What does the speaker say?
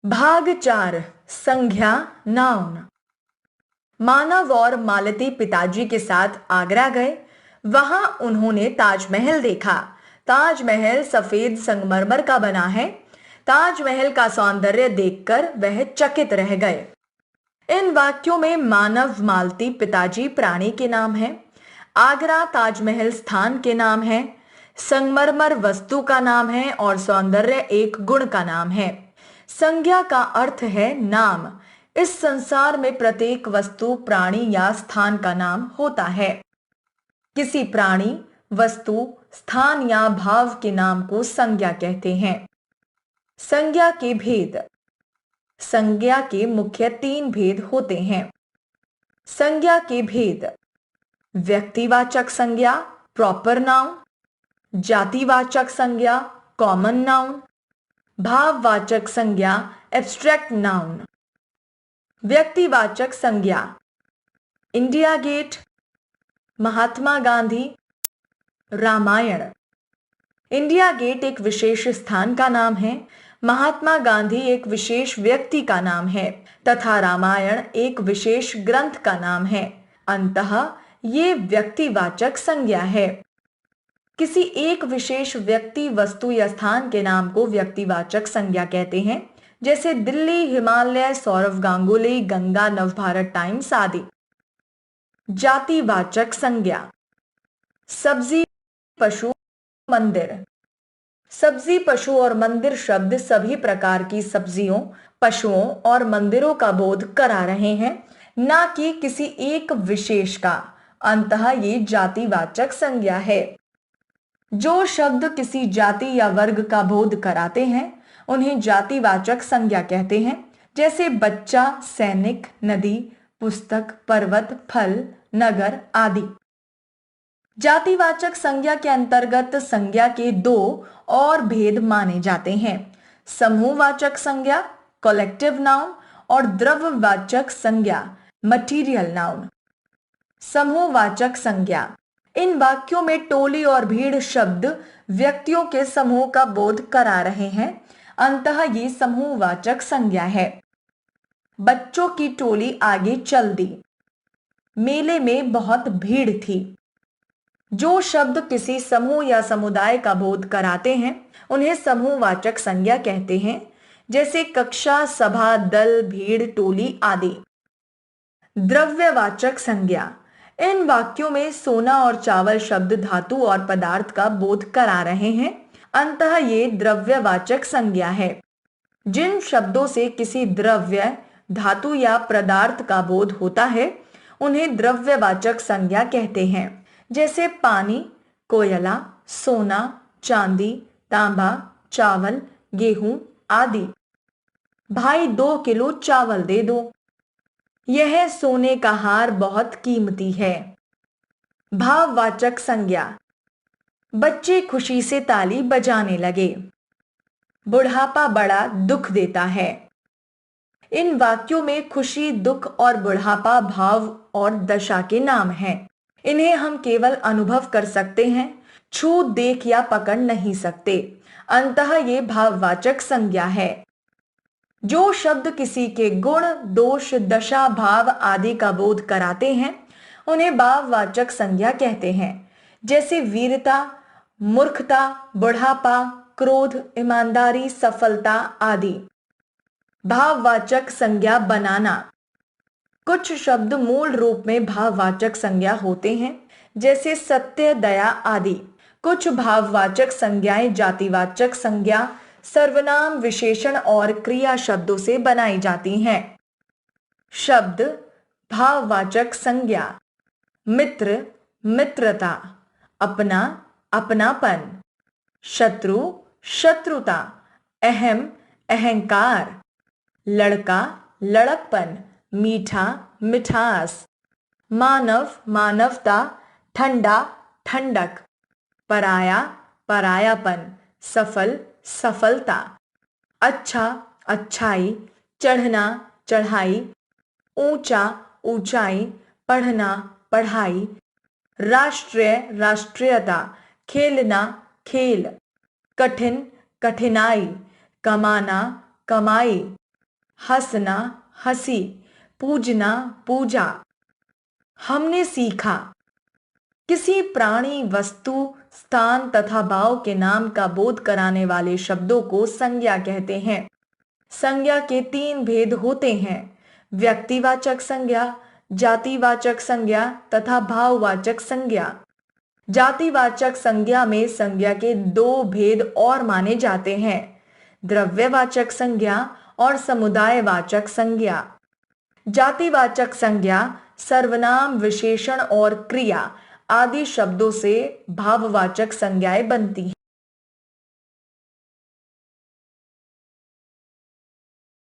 भाग 4 संज्ञा नाउन। मानव और मालती पिताजी के साथ आगरा गए। वहां उन्होंने ताजमहल देखा। ताजमहल सफेद संगमरमर का बना है। ताजमहल का सौंदर्य देखकर वह चकित रह गए। इन वाक्यों में मानव, मालती, पिताजी प्राणी के नाम है। आगरा ताजमहल स्थान के नाम है। संगमरमर वस्तु का नाम है और सौंदर्य एक गुण का नाम है। संज्ञा का अर्थ है नाम। इस संसार में प्रत्येक वस्तु, प्राणी या स्थान का नाम होता है। किसी प्राणी, वस्तु, स्थान या भाव के नाम को संज्ञा कहते हैं। संज्ञा के भेद। संज्ञा के मुख्य 3 भेद होते हैं। संज्ञा के भेद: व्यक्तिवाचक संज्ञा प्रॉपर नाउन, जातिवाचक संज्ञा कॉमन नाउन, भाववाचक संज्ञा एब्स्ट्रैक्ट नाउन। व्यक्तिवाचक संज्ञा: India Gate, Mahatma Gandhi, Ramayan. India Gate एक विशेष स्थान का नाम है, महात्मा गांधी एक विशेष व्यक्ति का नाम है तथा रामायण एक विशेष ग्रंथ का नाम है। अंततः ये व्यक्तिवाचक संज्ञा है। किसी एक विशेष व्यक्ति, वस्तु या स्थान के नाम को व्यक्तिवाचक संज्ञा कहते हैं, जैसे दिल्ली, हिमालय, सौरव गांगुली, गंगा, नवभारत टाइम्स आदि। जातिवाचक संज्ञा: सब्जी, पशु, मंदिर। सब्जी, पशु और मंदिर शब्द सभी प्रकार की सब्जियों, पशुओं और मंदिरों का बोध करा रहे हैं, न कि किसी एक विशेष का। अंततः ये जातिवाचक संज्ञा है। जो शब्द किसी जाति या वर्ग का बोध कराते हैं उन्हें जातिवाचक संज्ञा कहते हैं, जैसे बच्चा, सैनिक, नदी, पुस्तक, पर्वत, फल, नगर आदि। जातिवाचक संज्ञा के अंतर्गत संज्ञा के 2 और भेद माने जाते हैं: समूहवाचक संज्ञा कलेक्टिव नाउन और द्रव्यवाचक संज्ञा मटीरियल नाउन। समूहवाचक संज्ञा: इन वाक्यों में टोली और भीड़ शब्द व्यक्तियों के समूह का बोध करा रहे हैं। अंततः ये समूहवाचक संज्ञा है। बच्चों की टोली आगे चल दी। मेले में बहुत भीड़ थी। जो शब्द किसी समूह या समुदाय का बोध कराते हैं उन्हें समूहवाचक संज्ञा कहते हैं, जैसे कक्षा, सभा, दल, भीड़, टोली आदि। द्रव्यवाचक संज्ञा: इन वाक्यों में सोना और चावल शब्द धातु और पदार्थ का बोध करा रहे हैं। अंततः ये द्रव्यवाचक संज्ञा है। जिन शब्दों से किसी द्रव्य, धातु या पदार्थ का बोध होता है उन्हें द्रव्यवाचक संज्ञा कहते हैं, जैसे पानी, कोयला, सोना, चांदी, तांबा, चावल, गेहूं आदि। भाई 2 किलो चावल दे दो। यह सोने का हार बहुत कीमती है। भाववाचक संज्ञा: बच्चे खुशी से ताली बजाने लगे। बुढ़ापा बड़ा दुख देता है। इन वाक्यों में खुशी, दुख और बुढ़ापा भाव और दशा के नाम हैं। इन्हें हम केवल अनुभव कर सकते हैं, छू, देख या पकड़ नहीं सकते। अंततः ये भाववाचक संज्ञा है। जो शब्द किसी के गुण, दोष, दशा, भाव आदि का बोध कराते हैं उन्हें भाववाचक संज्ञा कहते हैं, जैसे वीरता, मूर्खता, बुढ़ापा, क्रोध, ईमानदारी, सफलता आदि। भाववाचक संज्ञा बनाना: कुछ शब्द मूल रूप में भाववाचक संज्ञा होते हैं, जैसे सत्य, दया आदि। कुछ भाववाचक संज्ञाएं जातिवाचक संज्ञा, सर्वनाम, विशेषण और क्रिया शब्दों से बनाई जाती हैं। शब्द भाववाचक संज्ञा: मित्र, मित्रता, अपना, अपनापन, शत्रु, शत्रुता, अहम, अहंकार, लड़का, लड़कपन, मीठा, मिठास, मानव, मानवता, ठंडा, ठंडक, पराया, परायापन, सफल, सफलता, अच्छा, अच्छाई, चढ़ना, चढ़ाई, ऊंचा, ऊंचाई, पढ़ना, पढ़ाई, राष्ट्रीय, राष्ट्रीयता, खेलना, खेल, कठिन, कठिनाई, कमाना, कमाई, हंसना, हंसी, पूजना, पूजा। हमने सीखा। किसी प्राणी, वस्तु, स्थान तथा भाव के नाम का बोध कराने वाले शब्दों को संज्ञा कहते हैं। संज्ञा के तीन भेद होते हैं: व्यक्तिवाचक संज्ञा, जातिवाचक संज्ञा तथा भाववाचक संज्ञा। जातिवाचक संज्ञा में संज्ञा के दो भेद और माने जाते हैं: द्रव्यवाचक संज्ञा और समुदायवाचक संज्ञा। जातिवाचक संज्ञा सर्वनाम, विशेषण और क्रिया आदि शब्दों से भाववाचक संज्ञाएं बनती